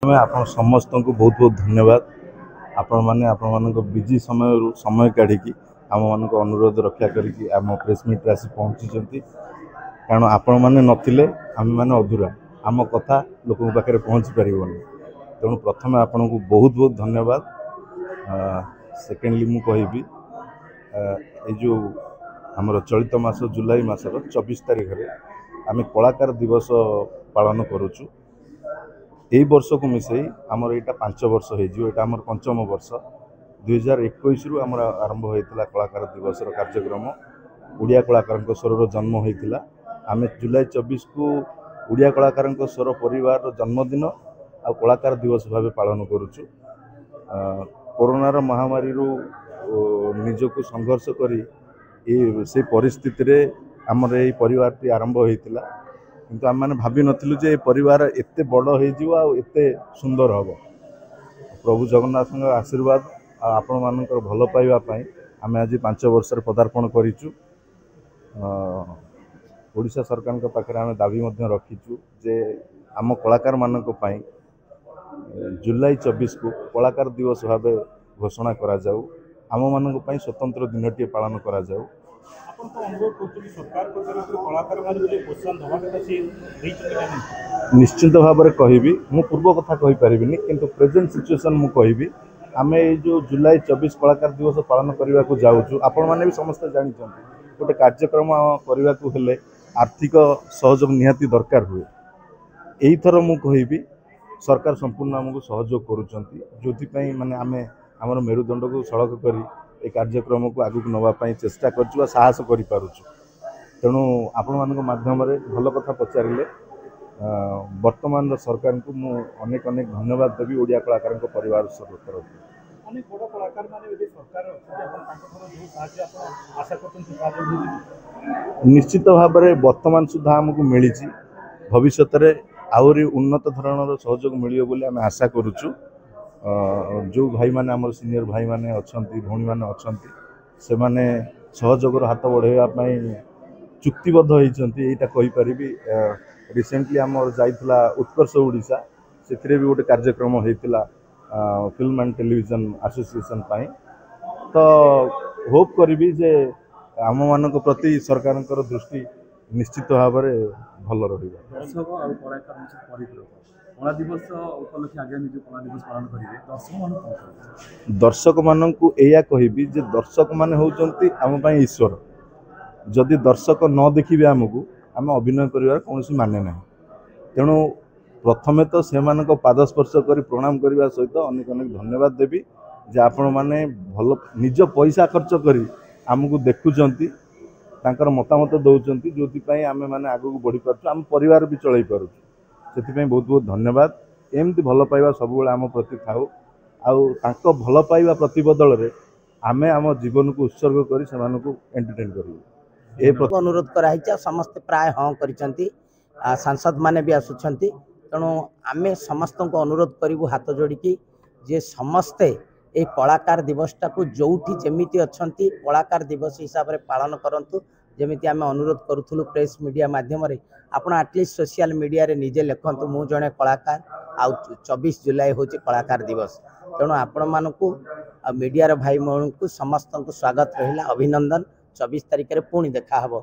प्रथमे आपण समस्त को बहुत बहुत धन्यवाद। आपण माने आपण मानक बिजी समय काढ़ी आम मान अनुरोध रक्षा करके आम प्रेस मीट आसी पहुँची कारण आपण मैंने नथिले आम मैंने अधूरा आम कथा लोक पाखे पहुँची पारबनी तेणु प्रथमे आपण को बहुत बहुत धन्यवाद। सेकेंडली मु कहबी ये जो आमर चलित मास जुलाई मासर 24 तारीख में आम कलाकार दिवस पालन करुचु। यही वर्ष को मिसई आमर यहाँ 5 वर्ष होता आमर पंचम वर्ष 2021 रु आमर आरंभ होता कलाकार दिवस कार्यक्रम। उड़िया कलाकार स्वर जन्म होता आम जुलाई 24 को उड़िया कलाकार स्वर परिवार जन्मदिन आ कलाकार दिवस भाव पालन करुचु। कोरोनार महामारी निजक संघर्ष करी से परिस्थिति रे आमर ये परिवार टी आरंभ होता किंतु आम मैंने भाभी नथिलु जे परिवार एते बड़ हो एते सुंदर हम। प्रभु जगन्नाथ आशीर्वाद आपण मानकर भल पाइबा पई आम आज 5 वर्ष पदार्पण करिचु। ओडिशा सरकार के पाखे आम दाबी मध्य रखीचु जे आम कलाकार मानक पई जुलाई 24 को कलाकार दिवस भाव घोषणा करा जाऊ। आम मानक पई स्वतंत्र दिन टी पालन करा जाऊ। निश्चित भाव में कहबी मु पूर्व कथा कहि परिबिनी किंतु प्रेजेंट सिचुएशन मु कहबी आम ये जो जुलाई 24 कलाकार दिवस पालन करने को जाऊँ आपण मैंने भी समस्त जानते गोटे कार्यक्रम करने को हेले आर्थिक सहयोग निहाती दरकार हुए। यही थर मु कहबी सरकार संपूर्ण आमको सहयोग करुँच जो माने आमे आमर मेरुदंड को सड़क करी ए कार्यक्रम को आगू नवाई चेष्टा कर साहस करूँ। तेणु आपण मान माध्यम भल कथा पचारे वर्तमान सरकार को मु अनेक अनेक धन्यवाद देवी ओडिया कलाकार परिवार तरफ। निश्चित भाव में वर्तमान सुधा आमको मिली भविष्य में आहरी उन्नत धरणर सहयोग मिलियो बोली आम आशा करुचु। जो भाई माने आमर सीनियर भाई माने अछंती भौणी माने अछंती से माने सहयोगर हाथ बढ़ाई चुक्तिबद्ध होती यहाँ कहीपरि। रिसेंटली आमर जाइला उत्कर्ष ओडिशा से भी गोटे कार्यक्रम होता फिल्म एंड टेलीविजन एसोसिएशन पाई। तो होप करी जे आम मान प्रति सरकार दृष्टि निश्चित भाव में भल दर्शक मान को यह कहबी जे दर्शक मान होउचंती आम पई ईश्वर। जदि दर्शक न देखिबे आमको आम अभिनय करिवार कोनोसी माने ना। तेणु प्रथमे तो से मानक पाद स्पर्श कर प्रणाम करने सहित अनेक अनेक धन्यवाद देवी जे आपण माने भल निज पैसा खर्च करी आमको देखुचंती तांकर मतामत दौरान जो आम मैंने आग को बढ़ी पार्छ आम परिवार भी चल पार्छ से बहुत बहुत धन्यवाद। एमती भल पाइबा सब आम प्रति थाउ आउ भल पाइबा प्रति बदल रे आमे आम जीवन को उत्सर्ग कर एंटरटेन करूँ अनुरोध कराई समस्त प्राय हाँ करिसेंती सांसद माने भी आसुछंती। तेणु आमे समस्त को अनुरोध करूँ हाथ जोड़ी जे समस्ते ए कलाकार दिवसटा को जोठी जेमिति अछंती कलाकार दिवस हिसाब से पालन करंतु जेमिति आमे अनुरोध करूथुलु प्रेस मीडिया माध्यम रे आपण एटलिस्ट सोशल मीडिया रे निजे लिखंतु मु जणे कलाकार आ 24 जुलाई होची कलाकार दिवस। तेणु आपण मानकु मीडिया रे भाई मन को समस्त को स्वागत रहिला अभिनंदन। 24 तारिख रे पुणी देखा हबो।